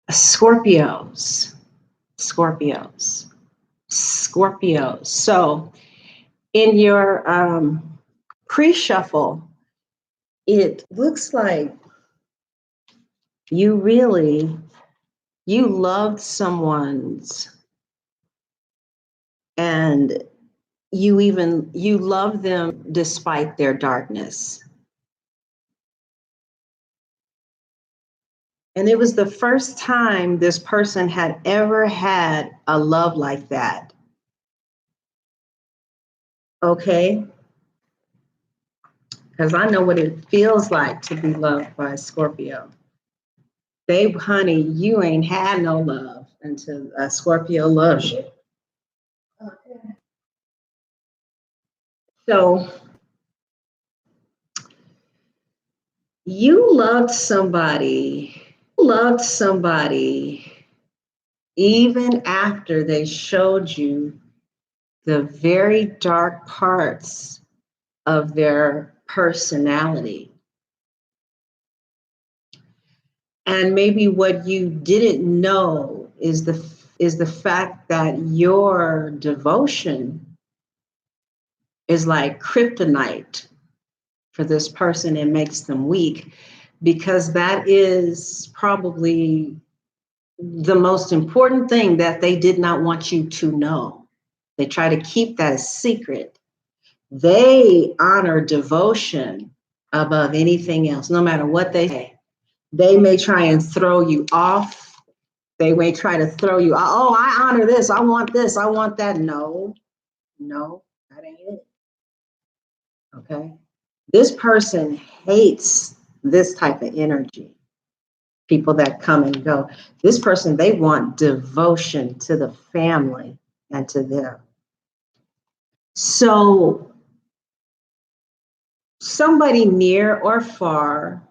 Scorpios, Scorpios, Scorpios. So in your pre-shuffle, it looks like you really you loved someone's, and you love them despite their darkness. And it was the first time this person had ever had a love like that. Okay? Because I know what it feels like to be loved by a Scorpio. Babe, honey, you ain't had no love until a Scorpio loves you. Okay. So you loved somebody even after they showed you the very dark parts of their personality. And maybe what you didn't know is the fact that your devotion is like kryptonite for this person and makes them weak, because that is probably the most important thing that they did not want you to know. They try to keep that a secret. They honor devotion above anything else, no matter what they say. They may try and throw you off. They may try to throw you, oh, I honor this. I want this. I want that. No, no, that ain't it. Okay. This person hates this type of energy. People that come and go. This person, they want devotion to the family and to them. So somebody near or far,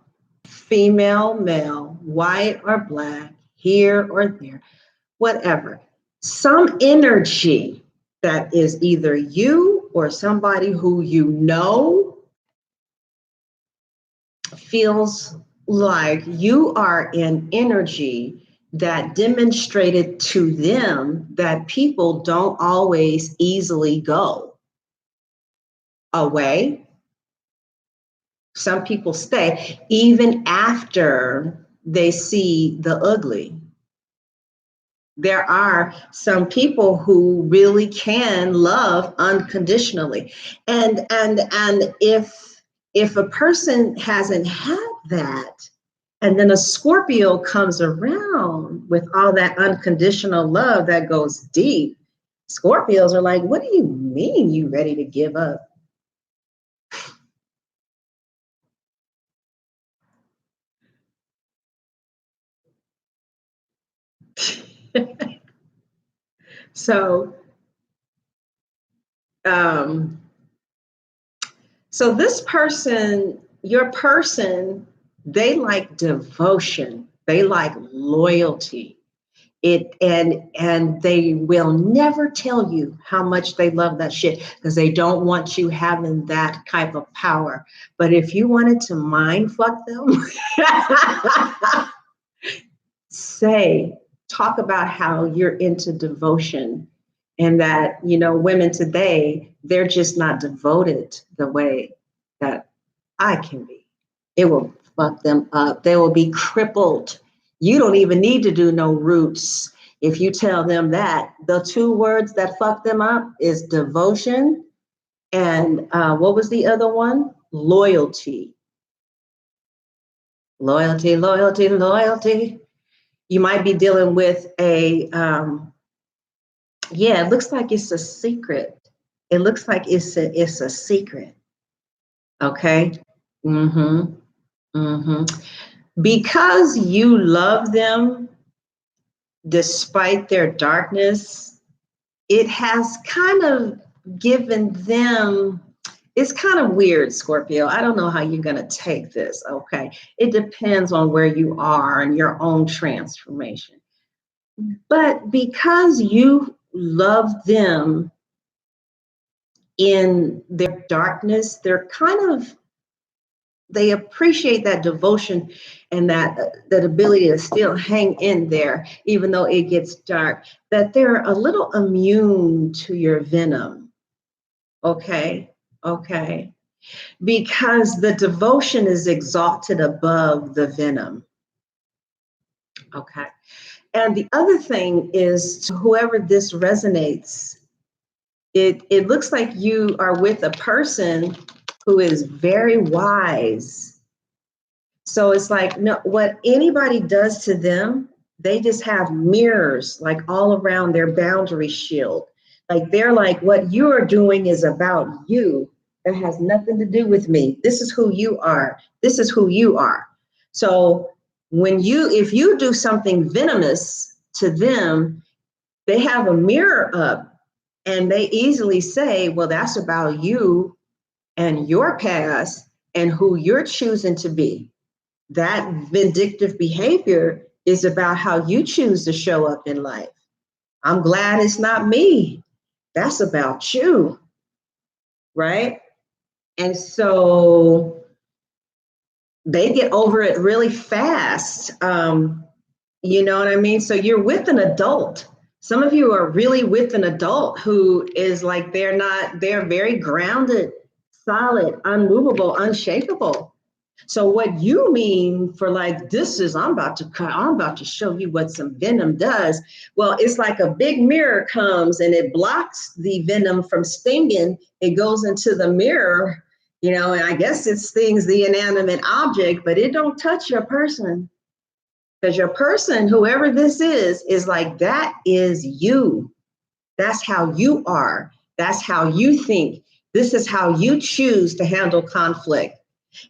female, male, white or black, here or there, whatever, some energy that is either you or somebody who you know feels like you are in energy that demonstrated to them that people don't always easily go away. Some people stay even after they see the ugly. There are some people who really can love unconditionally. And if a person hasn't had that, and then a Scorpio comes around with all that unconditional love that goes deep, Scorpios are like, what do you mean you ready to give up? So, um, so this person, your person, they like devotion. They like loyalty. And they will never tell you how much they love that shit because they don't want you having that type of power. But if you wanted to mind fuck them, talk about how you're into devotion, and that, women today, they're just not devoted the way that I can be. It will fuck them up. They will be crippled. You don't even need to do no roots. If you tell them that, the two words that fuck them up is devotion and what was the other one? Loyalty. Loyalty, loyalty, loyalty. You might be dealing with it looks like it's a secret. It looks like it's a secret. Okay. Mm-hmm. Mm-hmm. Because you love them despite their darkness, it has kind of given them, it's kind of weird, Scorpio. I don't know how you're going to take this, okay? It depends on where you are and your own transformation. But because you love them in their darkness, they're kind of they appreciate that devotion and that ability to still hang in there, even though it gets dark, that they're a little immune to your venom. Okay. Okay. Because the devotion is exalted above the venom. Okay. And the other thing is, to whoever this resonates, it looks like you are with a person who is very wise. So it's like, no, what anybody does to them, they just have mirrors like all around their boundary shield. Like they're like, what you are doing is about you. It has nothing to do with me. This is who you are. This is who you are. So if you do something venomous to them, they have a mirror up and they easily say, well, that's about you and your past and who you're choosing to be. That vindictive behavior is about how you choose to show up in life. I'm glad it's not me. That's about you, right? And so they get over it really fast. You know what I mean? So you're with an adult. Some of you are really with an adult who is like, they're very grounded, solid, unmovable, unshakable. So what you mean for like, I'm about to show you what some venom does. Well, it's like a big mirror comes and it blocks the venom from stinging. It goes into the mirror, and I guess it stings the inanimate object, but it don't touch your person. Because your person, whoever this is like, that is you. That's how you are. That's how you think. This is how you choose to handle conflict.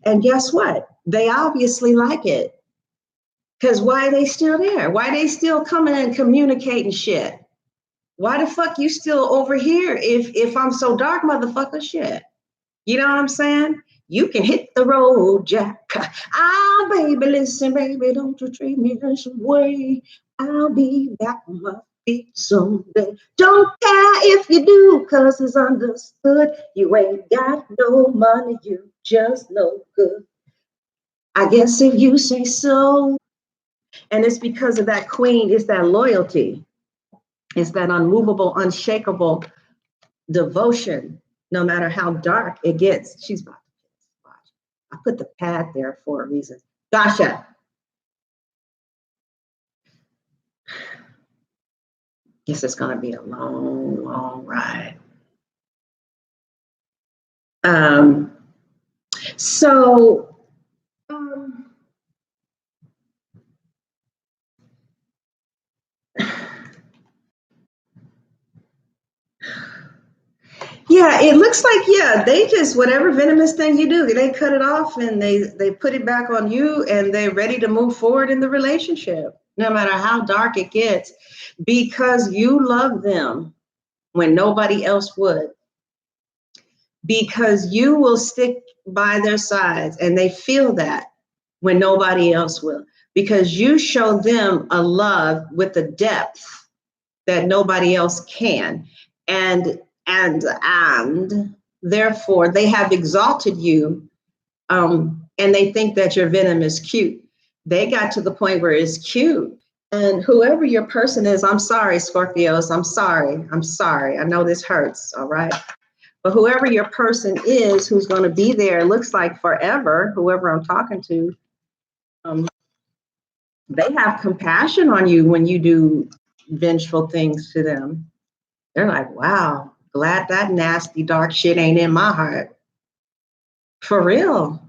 And guess what? They obviously like it. Because why are they still there? Why are they still coming and communicating shit? Why the fuck you still over here if I'm so dark, motherfucker? Shit. You know what I'm saying? You can hit the road, Jack. Ah, baby, listen, baby, don't you treat me this way. I'll be back on my feet someday. Don't care if you do, cause it's understood. You ain't got no money, you just no good. I guess if you say so. And it's because of that queen, it's that loyalty. It's that unmovable, unshakable devotion, no matter how dark it gets. She's about to watch. I put the pad there for a reason. Gotcha. This is going to be a long, long ride. So, yeah, it looks like, yeah, they just, whatever venomous thing you do, they cut it off and they put it back on you and they're ready to move forward in the relationship, no matter how dark it gets, because you love them when nobody else would, because you will stick by their sides and they feel that when nobody else will, because you show them a love with a depth that nobody else can. And therefore they have exalted you, and they think that your venom is cute. They got to the point where it's cute. And whoever your person is, I'm sorry, Scorpios, I'm sorry. I know this hurts, all right? But whoever your person is who's going to be there, it looks like forever, whoever I'm talking to, they have compassion on you when you do vengeful things to them. They're like, wow, glad that nasty dark shit ain't in my heart. For real.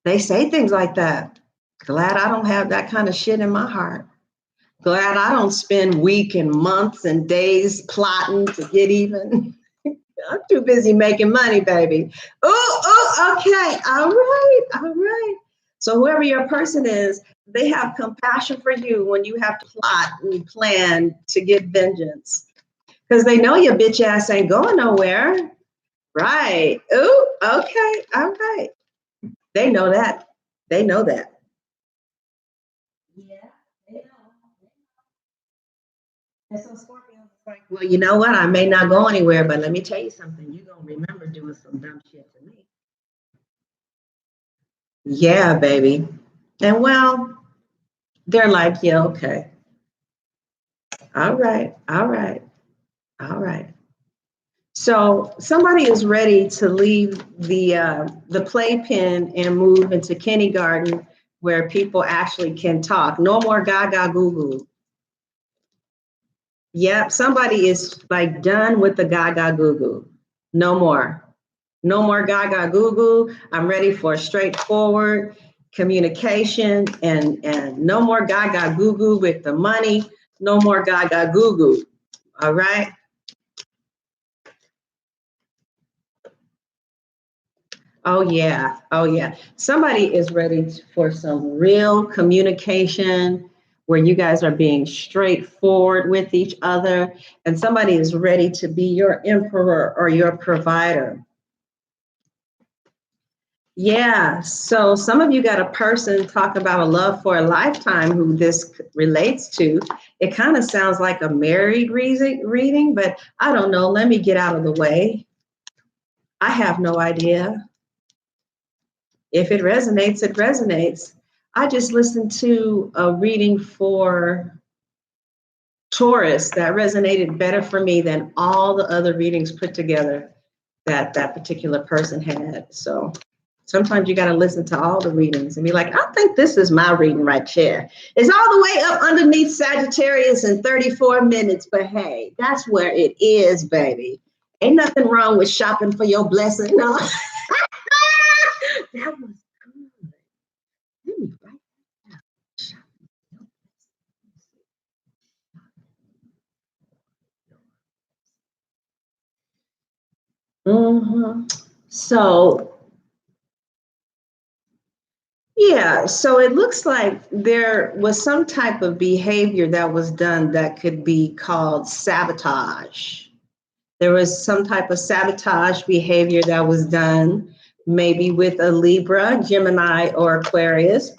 They say things like that. Glad I don't have that kind of shit in my heart. Glad I don't spend weeks and months and days plotting to get even. I'm too busy making money, baby. Oh, okay. All right. So whoever your person is, they have compassion for you when you have to plot and plan to get vengeance. Because they know your bitch ass ain't going nowhere. Right. Oh, okay. All right. They know that. They know that. Yeah, they know. And so Scorpio is like, well, you know what? I may not go anywhere, but let me tell you something. You're going to remember doing some dumb shit to me. Yeah, baby. And well, they're like, yeah, okay. All right. All right. All right. So somebody is ready to leave the playpen and move into kindergarten where people actually can talk. No more gaga goo goo. Yep, somebody is like done with the gaga goo goo. No more. No more gaga goo goo. I'm ready for straightforward communication and no more gaga goo goo with the money. No more gaga goo goo. All right. Oh yeah. Oh yeah. Somebody is ready for some real communication where you guys are being straightforward with each other and somebody is ready to be your emperor or your provider. Yeah, so some of you got a person talk about a love for a lifetime who this relates to. It kind of sounds like a married reading, but I don't know. Let me get out of the way. I have no idea. If it resonates, it resonates. I just listened to a reading for Taurus that resonated better for me than all the other readings put together that that particular person had. So sometimes you got to listen to all the readings and be like, I think this is my reading right here. It's all the way up underneath Sagittarius in 34 minutes, but hey, that's where it is, baby. Ain't nothing wrong with shopping for your blessing. No. That was good. Let me write mm-hmm. So, yeah, so it looks like there was some type of behavior that was done that could be called sabotage. There was some type of sabotage behavior that was done, maybe with a Libra, Gemini, or Aquarius.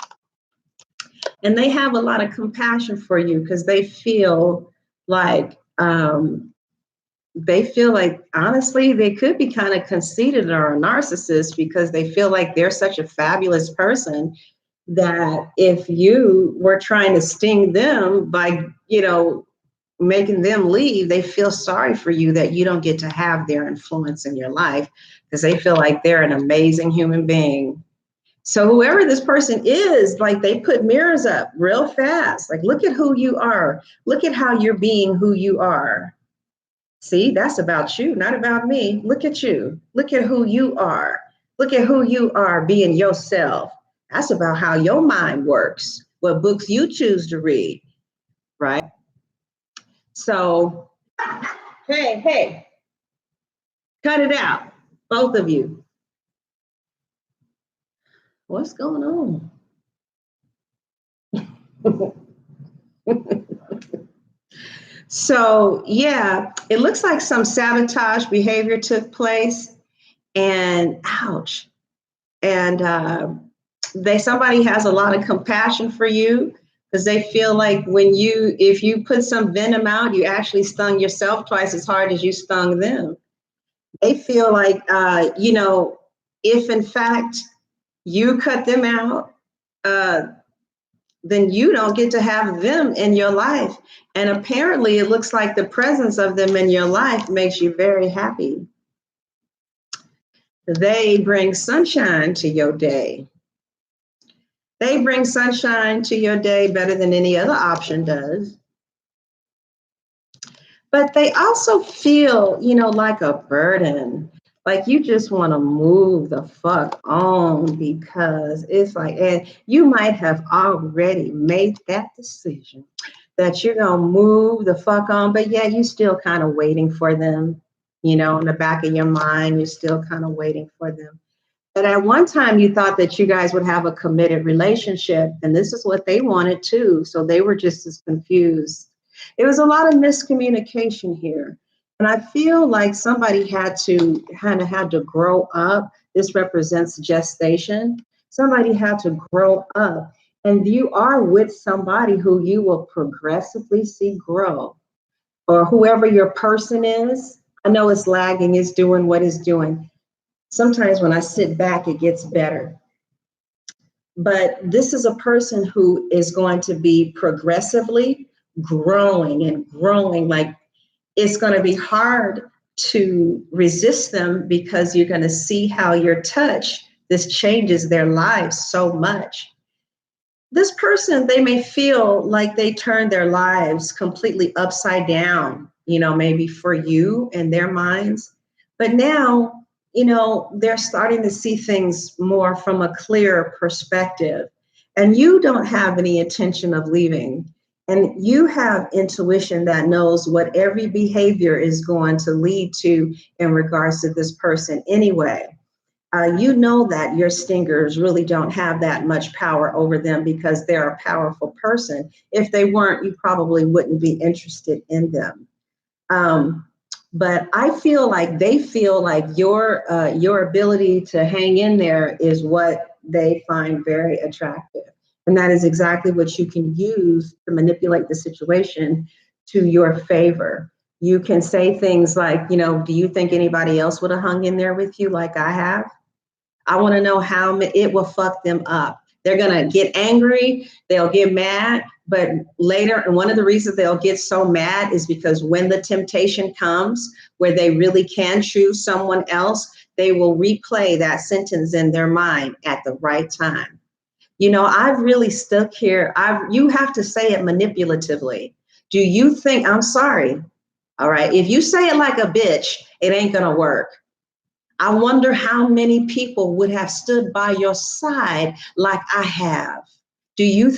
And they have a lot of compassion for you because like they feel like honestly they could be kind of conceited or a narcissist because they feel like they're such a fabulous person that if you were trying to sting them by making them leave, they feel sorry for you that you don't get to have their influence in your life because they feel like they're an amazing human being. So whoever this person is, like they put mirrors up real fast. Like, look at who you are. Look at how you're being who you are. See, that's about you, not about me. Look at you. Look at who you are. Look at who you are being yourself. That's about how your mind works, what books you choose to read, right? So, hey, cut it out, both of you. What's going on? So, yeah, it looks like some sabotage behavior took place, and ouch. And somebody has a lot of compassion for you because they feel like if you put some venom out, you actually stung yourself twice as hard as you stung them. They feel like, if in fact you cut them out, uh, then you don't get to have them in your life. And apparently, it looks like the presence of them in your life makes you very happy. They bring sunshine to your day. They bring sunshine to your day better than any other option does. But they also feel, like a burden. Like you just want to move the fuck on because it's like, and you might have already made that decision that you're going to move the fuck on, but yeah, you still kind of waiting for them, in the back of your mind, you're still kind of waiting for them. But at one time, you thought that you guys would have a committed relationship, and this is what they wanted too. So they were just as confused. It was a lot of miscommunication here. And I feel like somebody had to grow up. This represents gestation. Somebody had to grow up. And you are with somebody who you will progressively see grow, or whoever your person is. I know it's lagging, it's doing what it's doing. Sometimes when I sit back, it gets better. But this is a person who is going to be progressively growing and growing. Like, it's going to be hard to resist them because you're going to see how your touch, this changes their lives so much. This person, they may feel like they turned their lives completely upside down, maybe for you in their minds. But now, they're starting to see things more from a clearer perspective. And you don't have any intention of leaving. And you have intuition that knows what every behavior is going to lead to in regards to this person anyway. You know that your stingers really don't have that much power over them because they're a powerful person. If they weren't, you probably wouldn't be interested in them. But I feel like they feel like your ability to hang in there is what they find very attractive. And that is exactly what you can use to manipulate the situation to your favor. You can say things like, do you think anybody else would have hung in there with you like I have? I want to know how it will fuck them up. They're going to get angry. They'll get mad. But later, and one of the reasons they'll get so mad is because when the temptation comes where they really can choose someone else, they will replay that sentence in their mind at the right time. I've really stuck here. You have to say it manipulatively. Do you think, I'm sorry. All right. If you say it like a bitch, it ain't going to work. I wonder how many people would have stood by your side like I have. Do you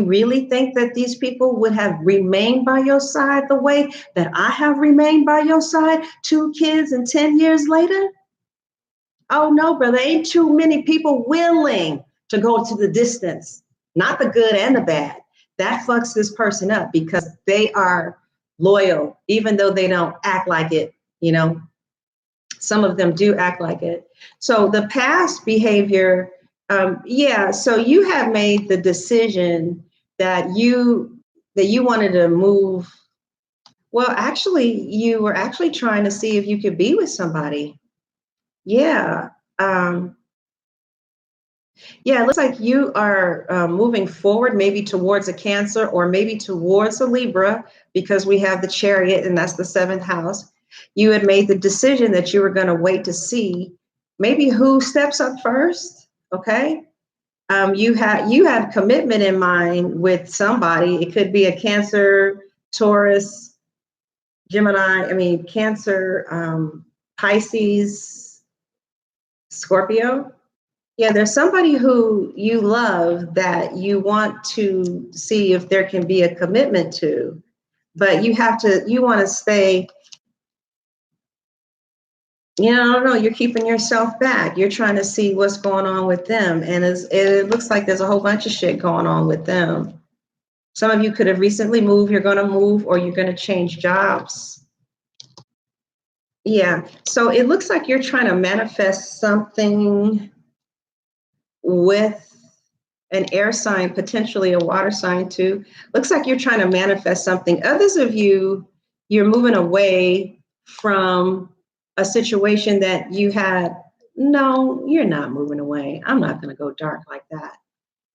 really think that these people would have remained by your side the way that I have remained by your side 2 kids and 10 years later? Oh no, brother, ain't too many people willing to go to the distance, not the good and the bad. That fucks this person up because they are loyal, even though they don't act like it. Some of them do act like it. So the past behavior, so you have made the decision that you wanted to move. Well, actually, you were actually trying to see if you could be with somebody. Yeah. Yeah, it looks like you are moving forward, maybe towards a Cancer or maybe towards a Libra, because we have the Chariot, and that's the 7th house. You had made the decision that you were going to wait to see maybe who steps up first. Okay. You had commitment in mind with somebody. It could be a Cancer, Taurus, Gemini. I mean, Cancer, Pisces, Scorpio. Yeah, there's somebody who you love that you want to see if there can be a commitment to, but you want to stay, I don't know, you're keeping yourself back. You're trying to see what's going on with them. And it looks like there's a whole bunch of shit going on with them. Some of you could have recently moved, you're going to move, or you're going to change jobs. Yeah, so it looks like you're trying to manifest something with an air sign, potentially a water sign too. Looks like you're trying to manifest something. Others of you, you're moving away from a situation that you had. No, you're not moving away. I'm not going to go dark like that.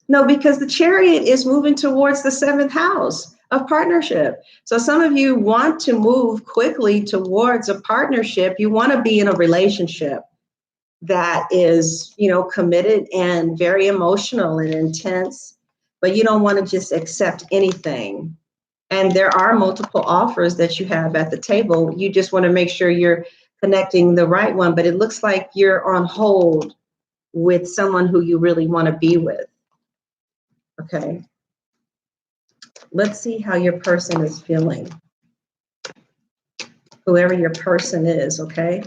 No, because the Chariot is moving towards the 7th house of partnership. So some of you want to move quickly towards a partnership. You want to be in a relationship that is, committed and very emotional and intense, but you don't want to just accept anything. And there are multiple offers that you have at the table. You just want to make sure you're connecting the right one, but it looks like you're on hold with someone who you really want to be with. Okay. Let's see how your person is feeling. Whoever your person is, okay?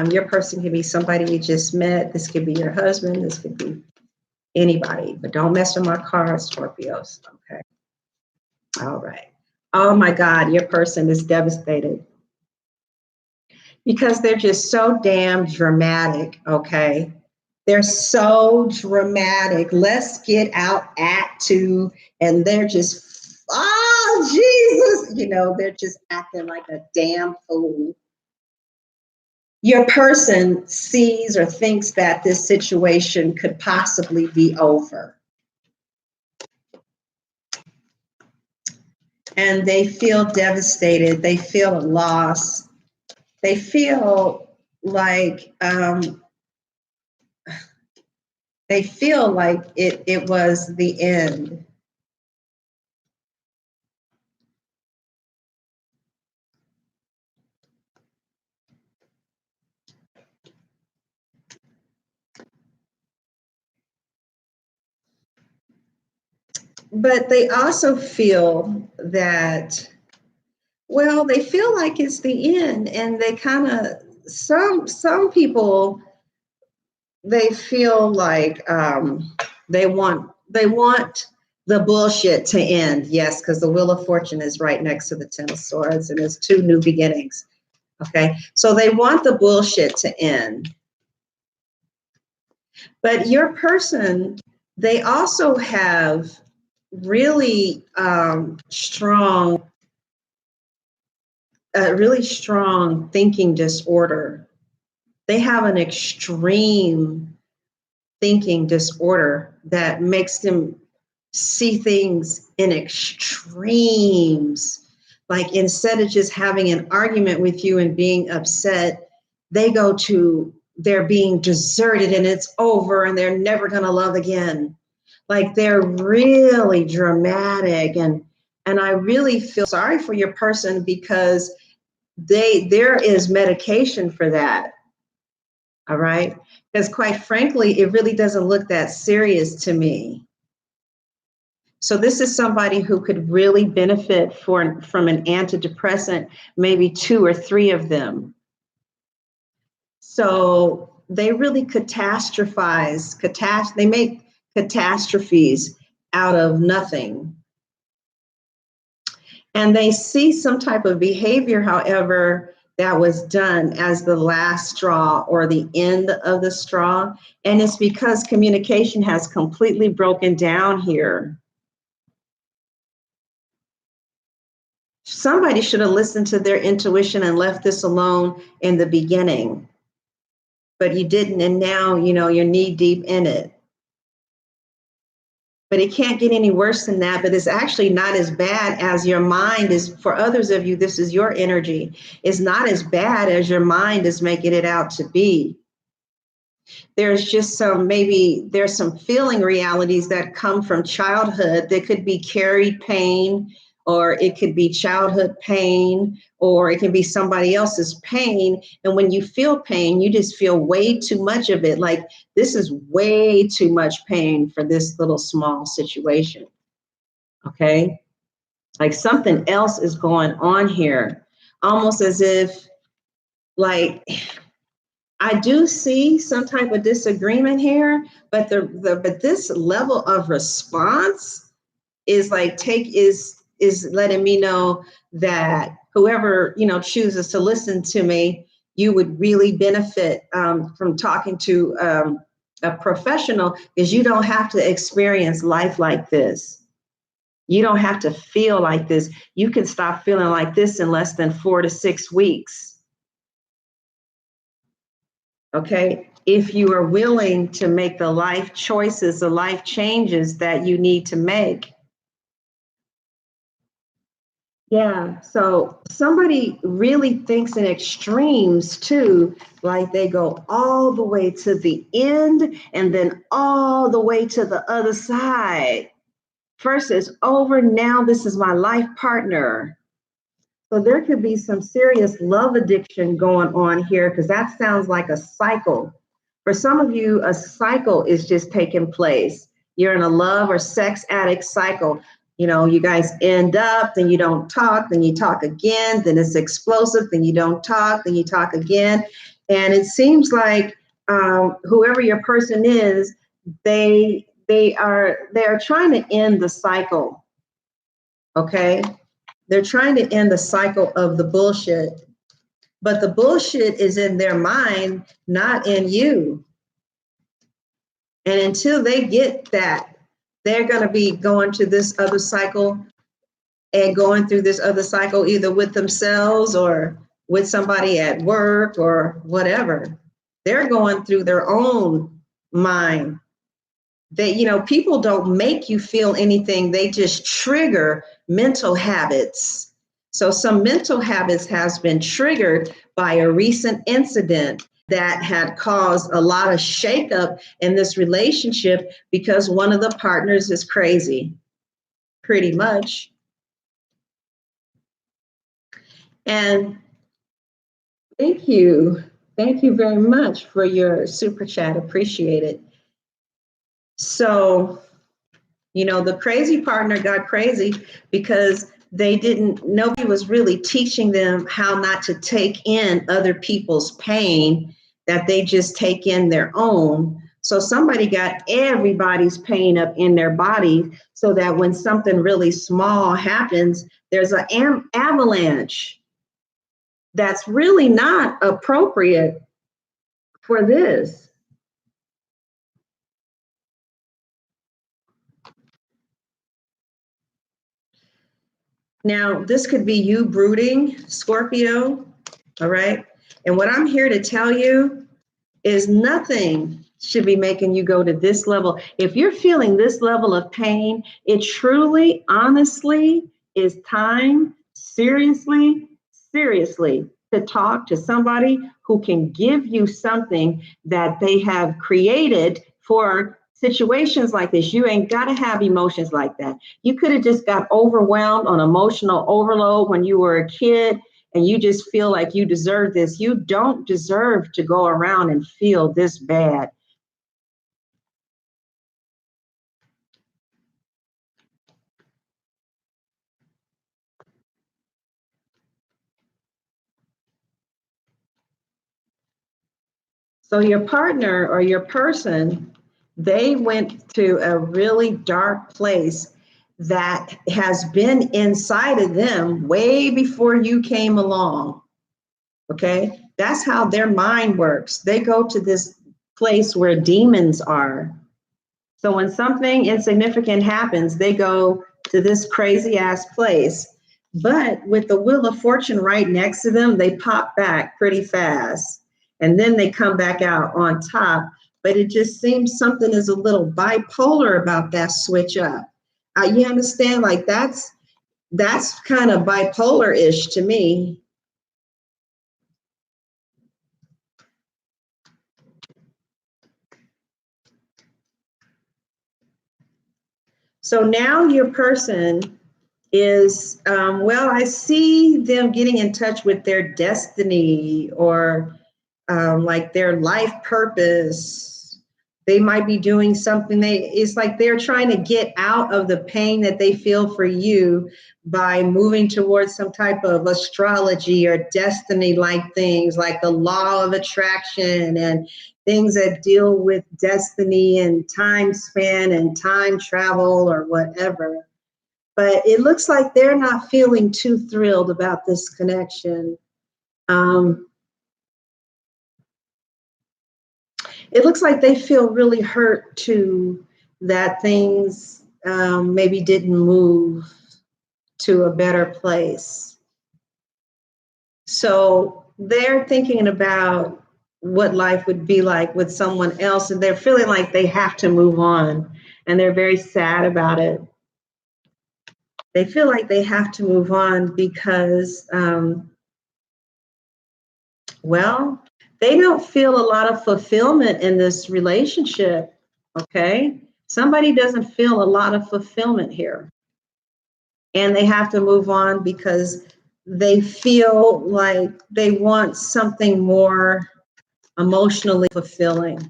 Your person could be somebody you just met. This could be your husband. This could be anybody, but don't mess with my cards, Scorpios. Okay. All right. Oh my God, your person is devastated because they're just so damn dramatic. Okay. They're so dramatic. Let's get out Act 2. And they're just, oh, Jesus. They're just acting like a damn fool. your person sees or thinks that this situation could possibly be over. And they feel devastated. They feel a loss. They feel like it was the end. But they also feel that, well, they feel like it's the end, and they kind of, some people, they feel like they want the bullshit to end. Yes, because the Wheel of Fortune is right next to the Ten of Swords, and it's two new beginnings. Okay, so they want the bullshit to end. But your person, they also have really strong, really strong thinking disorder. They have an extreme thinking disorder that makes them see things in extremes. Like instead of just having an argument with you and being upset, they go to they're being deserted and it's over and they're never going to love again. Like they're really dramatic, and I really feel sorry for your person because there is medication for that. All right. Because quite frankly, it really doesn't look that serious to me. So this is somebody who could really benefit from an antidepressant, maybe 2 or 3 of them. So they really catastrophize, they make catastrophes out of nothing. And they see some type of behavior, however, that was done as the last straw or the end of the straw. And it's because communication has completely broken down here. Somebody should have listened to their intuition and left this alone in the beginning, but you didn't. And now, you're knee deep in it. But it can't get any worse than that. But it's actually not as bad as your mind is. For others of you, this is your energy. It's not as bad as your mind is making it out to be. There's just there's some feeling realities that come from childhood that could be carried pain, or it could be childhood pain, or it can be somebody else's pain. And when you feel pain, you just feel way too much of it. Like this is way too much pain for this little small situation. Okay. Like something else is going on here, almost as if like, I do see some type of disagreement here, but but this level of response is like is letting me know that whoever chooses to listen to me, you would really benefit from talking to a professional, because you don't have to experience life like this. You don't have to feel like this. You can stop feeling like this in less than 4 to 6 weeks. Okay, if you are willing to make the life choices, the life changes that you need to make. Yeah, so somebody really thinks in extremes too, like they go all the way to the end and then all the way to the other side. First it's over, now this is my life partner. So there could be some serious love addiction going on here, because that sounds like a cycle. For some of you, a cycle is just taking place. You're in a love or sex addict cycle. You guys end up, then you don't talk, then you talk again, then it's explosive, then you don't talk, then you talk again. And it seems like whoever your person is, they are trying to end the cycle. Okay? They're trying to end the cycle of the bullshit, but the bullshit is in their mind, not in you. And until they get that, they're going to be going to this other cycle and going through this other cycle, either with themselves or with somebody at work or whatever. They're going through their own mind. They, people don't make you feel anything. They just trigger mental habits. So some mental habits has been triggered by a recent incident that had caused a lot of shakeup in this relationship because one of the partners is crazy, pretty much. And thank you. Thank you very much for your super chat. Appreciate it. So, the crazy partner got crazy because nobody was really teaching them how not to take in other people's pain, that they just take in their own. So somebody got everybody's pain up in their body so that when something really small happens, there's an avalanche that's really not appropriate for this. Now, this could be you brooding, Scorpio, all right? And what I'm here to tell you is nothing should be making you go to this level. If you're feeling this level of pain, it truly, honestly is time, seriously, to talk to somebody who can give you something that they have created for situations like this. You ain't got to have emotions like that. You could have just got overwhelmed on emotional overload when you were a kid and you just feel like you deserve this. You don't deserve to go around and feel this bad. So your partner or your person, they went to a really dark place that has been inside of them way before you came along. Okay, that's how their mind works. They go to this place where demons are. So when something insignificant happens, they go to this crazy ass place. But with the Wheel of Fortune right next to them, they pop back pretty fast. And then they come back out on top. But it just seems something is a little bipolar about that switch up. You understand? Like that's kind of bipolar-ish to me. So now your person is, I see them getting in touch with their destiny or like their life purpose. They might be doing something. It's like they're trying to get out of the pain that they feel for you by moving towards some type of astrology or destiny-like things, like the law of attraction and things that deal with destiny and time span and time travel or whatever. But it looks like they're not feeling too thrilled about this connection. It looks like they feel really hurt too that things maybe didn't move to a better place. So they're thinking about what life would be like with someone else, and they're feeling like they have to move on, and they're very sad about it. They feel like they have to move on because, they don't feel a lot of fulfillment in this relationship, okay? Somebody doesn't feel a lot of fulfillment here. And they have to move on because they feel like they want something more emotionally fulfilling.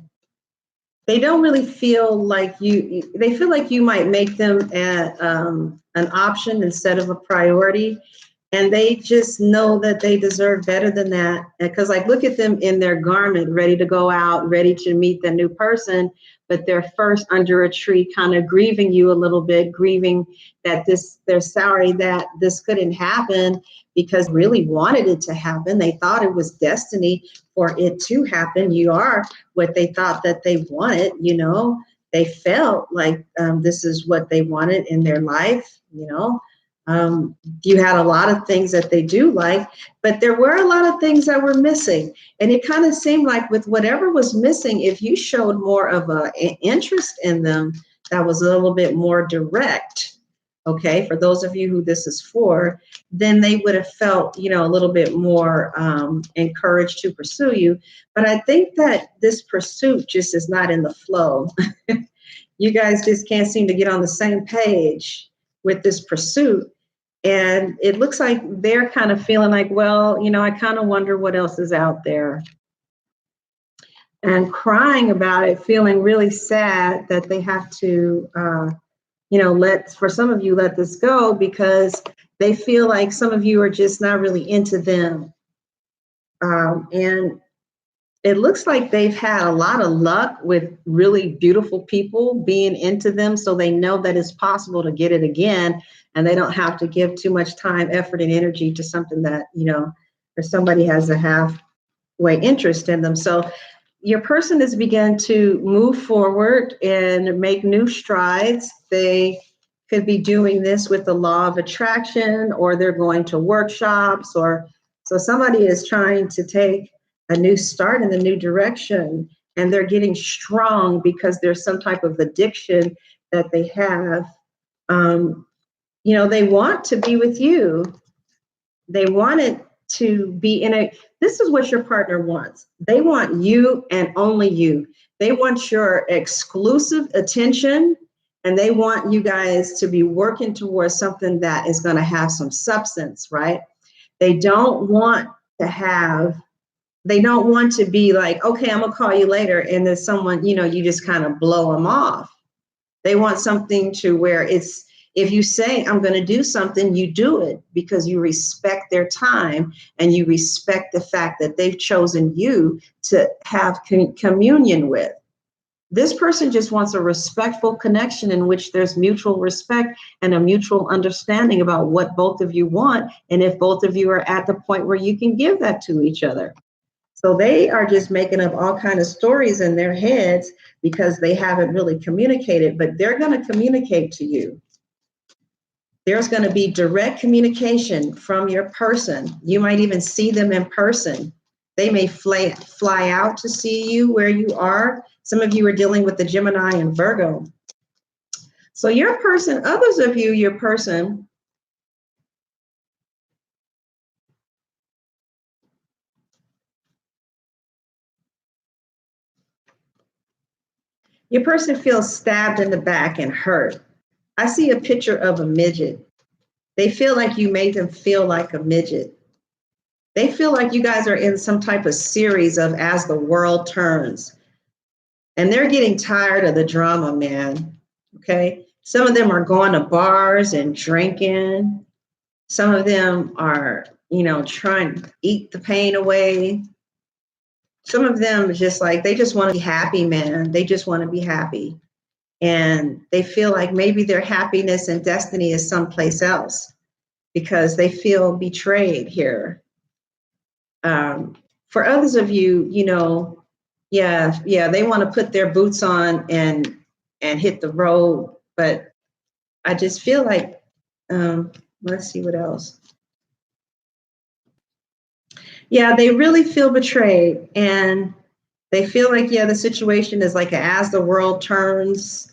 They don't really feel like they feel like you might make them an option instead of a priority. And they just know that they deserve better than that. Because like, look at them in their garment, ready to go out, ready to meet the new person, but they're first under a tree, kind of grieving you a little bit, grieving that they're sorry that this couldn't happen because they really wanted it to happen. They thought it was destiny for it to happen. You are what they thought that they wanted, They felt like this is what they wanted in their life, You had a lot of things that they do like, but there were a lot of things that were missing. And it kind of seemed like with whatever was missing, if you showed more of an interest in them that was a little bit more direct, okay, for those of you who this is for, then they would have felt, a little bit more encouraged to pursue you. But I think that this pursuit just is not in the flow. You guys just can't seem to get on the same page with this pursuit. And it looks like they're kind of feeling like, well, I kind of wonder what else is out there. And crying about it, feeling really sad that they have to, for some of you, let this go because they feel like some of you are just not really into them. And it looks like they've had a lot of luck with really beautiful people being into them. So they know that it's possible to get it again. And they don't have to give too much time, effort, and energy to something that, or somebody has a halfway interest in them. So your person has begun to move forward and make new strides. They could be doing this with the law of attraction, or they're going to workshops, or so somebody is trying to take a new start in the new direction, and they're getting strong because there's some type of addiction that they have. They want to be with you. They want it to be this is what your partner wants. They want you and only you. They want your exclusive attention, and they want you guys to be working towards something that is going to have some substance, right? They don't want to be like, okay, I'm going to call you later. And then someone, you just kind of blow them off. They want something to where if you say, I'm going to do something, you do it because you respect their time and you respect the fact that they've chosen you to have communion with. This person just wants a respectful connection in which there's mutual respect and a mutual understanding about what both of you want. And if both of you are at the point where you can give that to each other. So they are just making up all kinds of stories in their heads because they haven't really communicated, but they're going to communicate to you. There's going to be direct communication from your person. You might even see them in person. They may fly out to see you where you are. Some of you are dealing with the Gemini and Virgo. So your person, others of you, your person, feels stabbed in the back and hurt. I see a picture of a midget. They feel like you made them feel like a midget. They feel like you guys are in some type of series of As the World Turns. And they're getting tired of the drama, man. Okay. Some of them are going to bars and drinking. Some of them are, trying to eat the pain away. Some of them just like, they just want to be happy, man. They just want to be happy. And they feel like maybe their happiness and destiny is someplace else because they feel betrayed here. For others of you, they want to put their boots on and hit the road. But I just feel like, let's see what else. Yeah, they really feel betrayed, and they feel like, the situation is like as the world turns.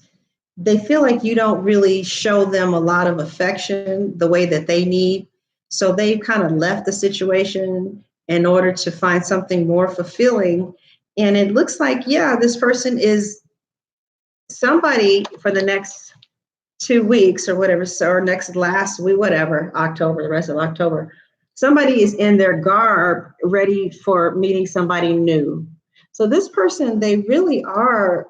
They feel like you don't really show them a lot of affection the way that they need. So they've kind of left the situation in order to find something more fulfilling. And it looks like, this person is somebody for the next 2 weeks or whatever, or last week, whatever, October, the rest of October. Somebody is in their garb ready for meeting somebody new. So this person, they really are,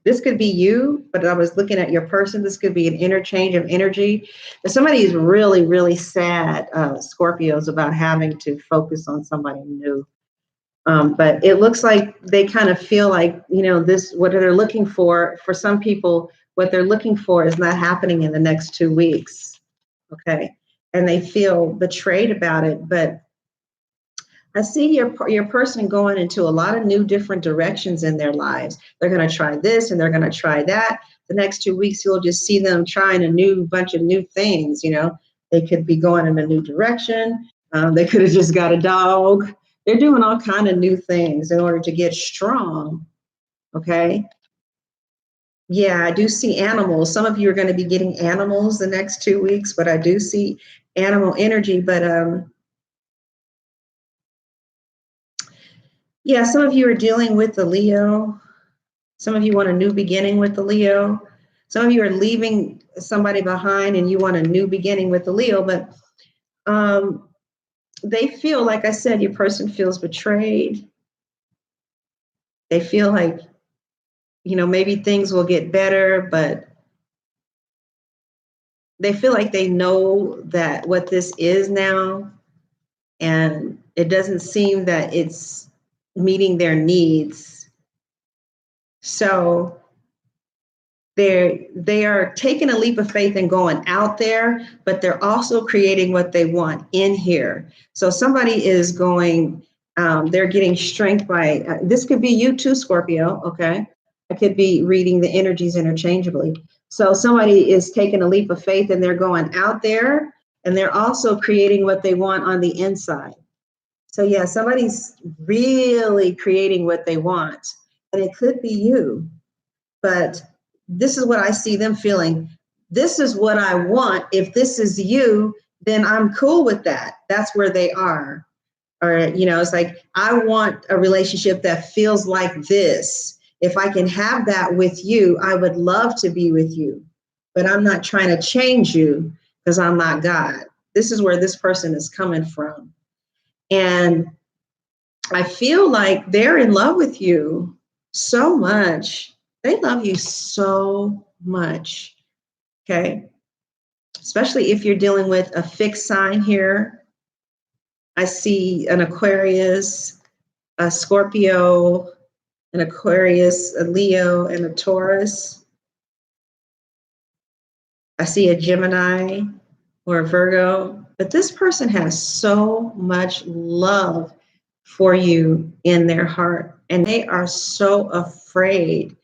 this could be you, but I was looking at your person. This could be an interchange of energy. If somebody is really, really sad, Scorpios, about having to focus on somebody new. But it looks like they kind of feel like, what they're looking for some people, what they're looking for is not happening in the next 2 weeks. Okay. And they feel betrayed about it. But I see your person going into a lot of new different directions in their lives. They're going to try this and they're going to try that. the next 2 weeks, you'll just see them trying a bunch of new things. They could be going in a new direction. They could have just got a dog. They're doing all kind of new things in order to get strong. Okay. Yeah, I do see animals. Some of you are going to be getting animals the next 2 weeks, but I do see animal energy. But yeah, some of you are dealing with the Leo. Some of you want a new beginning with the Leo. Some of you are leaving somebody behind and you want a new beginning with the Leo. But they feel, like I said, your person feels betrayed. They feel like, maybe things will get better, but they feel like they know that what this is now, and it doesn't seem that it's meeting their needs. So they are taking a leap of faith and going out there, but they're also creating what they want in here. So somebody is going, they're getting strength by, this could be you too, Scorpio, okay? I could be reading the energies interchangeably. So somebody is taking a leap of faith and they're going out there, and they're also creating what they want on the inside. So yeah, somebody's really creating what they want, and it could be you, but this is what I see them feeling. This is what I want. If this is you, then I'm cool with that. That's where they are. Or, it's like, I want a relationship that feels like this. If I can have that with you, I would love to be with you, but I'm not trying to change you because I'm not God. This is where this person is coming from. And I feel like they're in love with you so much. They love you so much. Okay. Especially if you're dealing with a fixed sign here. I see an Aquarius, a Scorpio, an Aquarius, a Leo, and a Taurus. I see a Gemini or a Virgo. But this person has so much love for you in their heart. And they are so afraid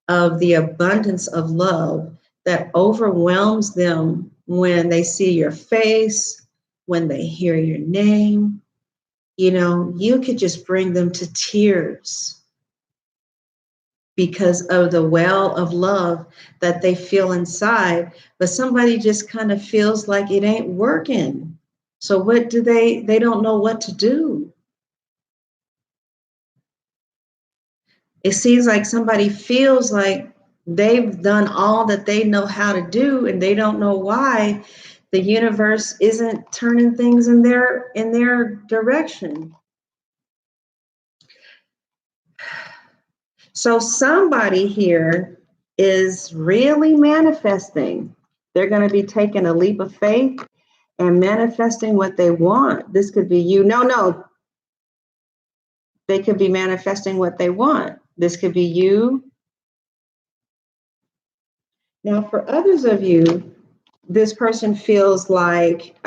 of the abundance of love that overwhelms them when they see your face, when they hear your name. You could just bring them to tears because of the well of love that they feel inside. But somebody just kind of feels like it ain't working. So what do they don't know what to do. It seems like somebody feels like they've done all that they know how to do, and they don't know why the universe isn't turning things in their direction. So somebody here is really manifesting. They're going to be taking a leap of faith and manifesting what they want. This could be you. No. They could be manifesting what they want. This could be you. Now, for others of you, this person feels like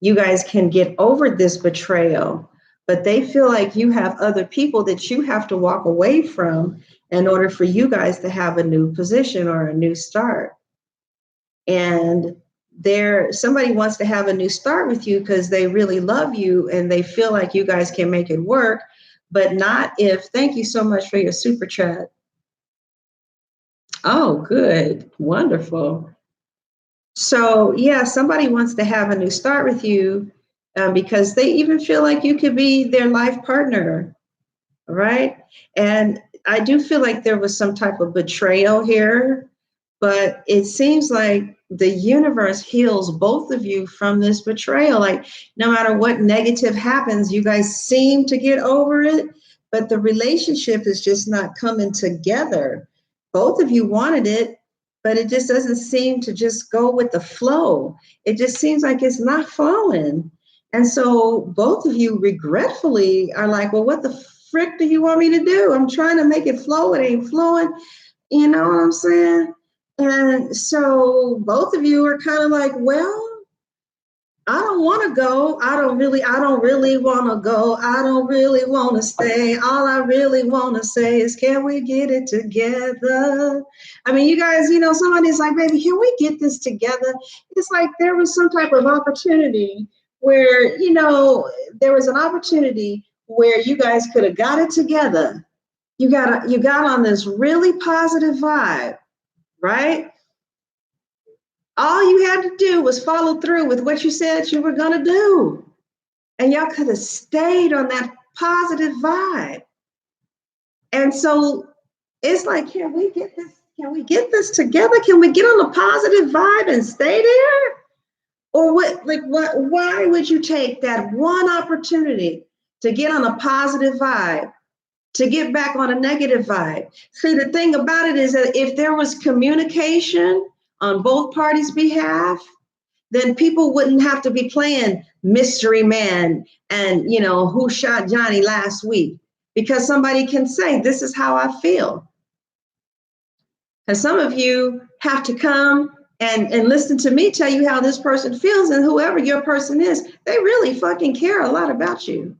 you guys can get over this betrayal, but they feel like you have other people that you have to walk away from in order for you guys to have a new position or a new start. And somebody wants to have a new start with you because they really love you and they feel like you guys can make it work, but not if, thank you so much for your super chat. Oh, good. Wonderful. So yeah, somebody wants to have a new start with you because they even feel like you could be their life partner, right? And I do feel like there was some type of betrayal here, but it seems like the universe heals both of you from this betrayal. Like no matter what negative happens, you guys seem to get over it, but the relationship is just not coming together. Both of you wanted it, but it just doesn't seem to just go with the flow. It just seems like it's not flowing. And so both of you regretfully are like, well, what the frick do you want me to do? I'm trying to make it flow. It ain't flowing. You know what I'm saying? And so both of you are kind of like, well, I don't want to go. I don't really want to go. I don't really want to stay. All I really want to say is, can we get it together? I mean, you guys, somebody's like, baby, can we get this together? It's like there was some type of opportunity where, there was an opportunity where you guys could have got it together. You got on this really positive vibe, right? All you had to do was follow through with what you said you were going to do. And y'all could have stayed on that positive vibe. And so it's like, can we get this? Can we get this together? Can we get on a positive vibe and stay there? Or why would you take that one opportunity to get on a positive vibe to get back on a negative vibe? See, the thing about it is that if there was communication on both parties' behalf, then people wouldn't have to be playing mystery man and, who shot Johnny last week, because somebody can say, this is how I feel. And some of you have to come and listen to me tell you how this person feels, and whoever your person is, they really fucking care a lot about you.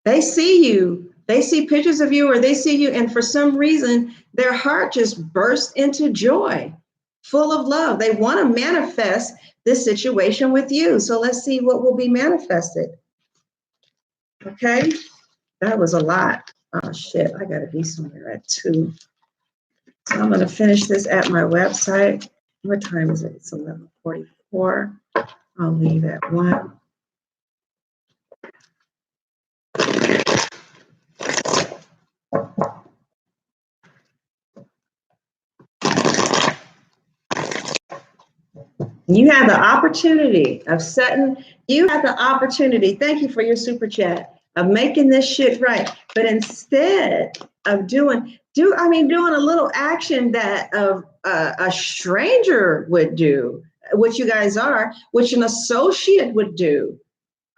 They see you, they see pictures of you, or they see you, and for some reason, their heart just bursts into joy, full of love. They want to manifest this situation with you. So let's see what will be manifested. Okay, that was a lot. Oh shit, I gotta be somewhere at 2. So I'm gonna finish this at my website. What time is it? It's 11:44. I'll leave at 1. You had the opportunity of setting, you had the opportunity, thank you for your super chat, of making this shit right. But instead of doing a little action that a stranger would do, which you guys are, which an associate would do,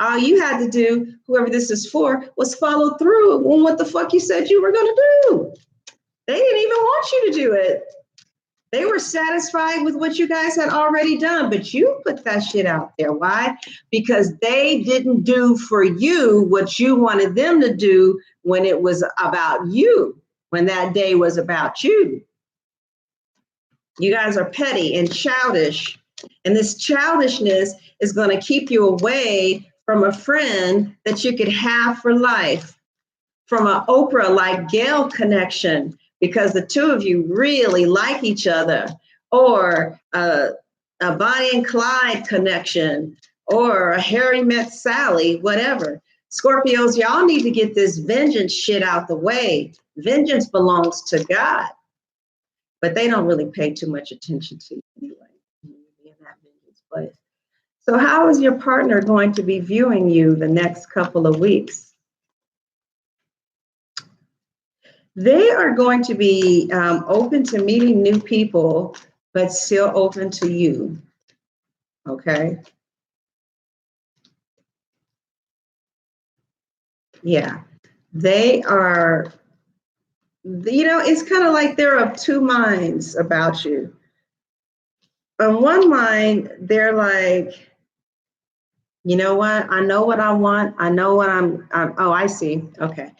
all you had to do, whoever this is for, was follow through on what the fuck you said you were going to do. They didn't even want you to do it. They were satisfied with what you guys had already done, but you put that shit out there. Why? Because they didn't do for you what you wanted them to do when it was about you, when that day was about you. You guys are petty and childish, and this childishness is going to keep you away from a friend that you could have for life, from an Oprah like Gail connection, because the two of you really like each other, or a Bonnie and Clyde connection, or a Harry met Sally, whatever. Scorpios, y'all need to get this vengeance shit out the way. Vengeance belongs to God, but they don't really pay too much attention to you anyway. In that vengeance place. So how is your partner going to be viewing you the next couple of weeks? They are going to be open to meeting new people, but still open to you. Okay. Yeah. They are, it's kind of like they're of two minds about you. On one mind, they're like, you know what? I know what I want. I know what oh, I see. Okay.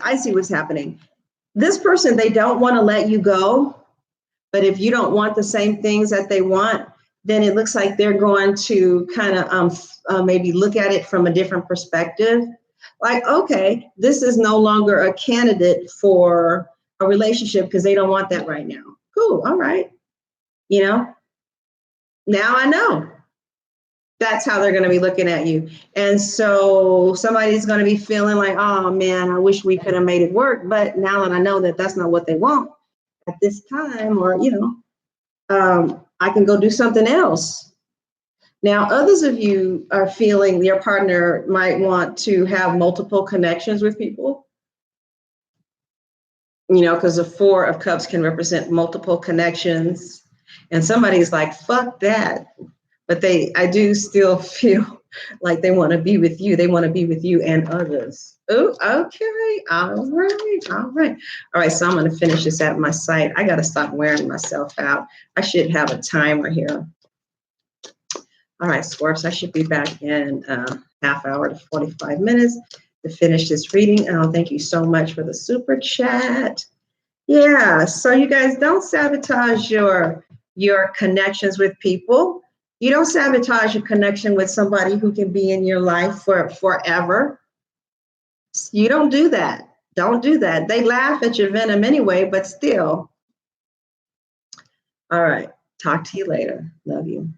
I see what's happening. This person, they don't want to let you go, but if you don't want the same things that they want, then it looks like they're going to kind of maybe look at it from a different perspective. Like, okay, this is no longer a candidate for a relationship because they don't want that right now. Cool, all right. Now I know. That's how they're going to be looking at you. And so somebody's going to be feeling like, oh man, I wish we could have made it work. But now that I know that that's not what they want at this time, or, I can go do something else. Now, others of you are feeling your partner might want to have multiple connections with people, because the 4 of Cups can represent multiple connections. And somebody's like, fuck that. But I do still feel like they want to be with you. They want to be with you and others. Oh, okay. All right. So I'm going to finish this at my site. I got to stop wearing myself out. I should have a timer here. All right, Scorps, I should be back in half hour to 45 minutes to finish this reading. Thank you so much for the super chat. Yeah, so you guys don't sabotage your connections with people. You don't sabotage your connection with somebody who can be in your life for forever. You don't do that. Don't do that. They laugh at your venom anyway, but still. All right. Talk to you later. Love you.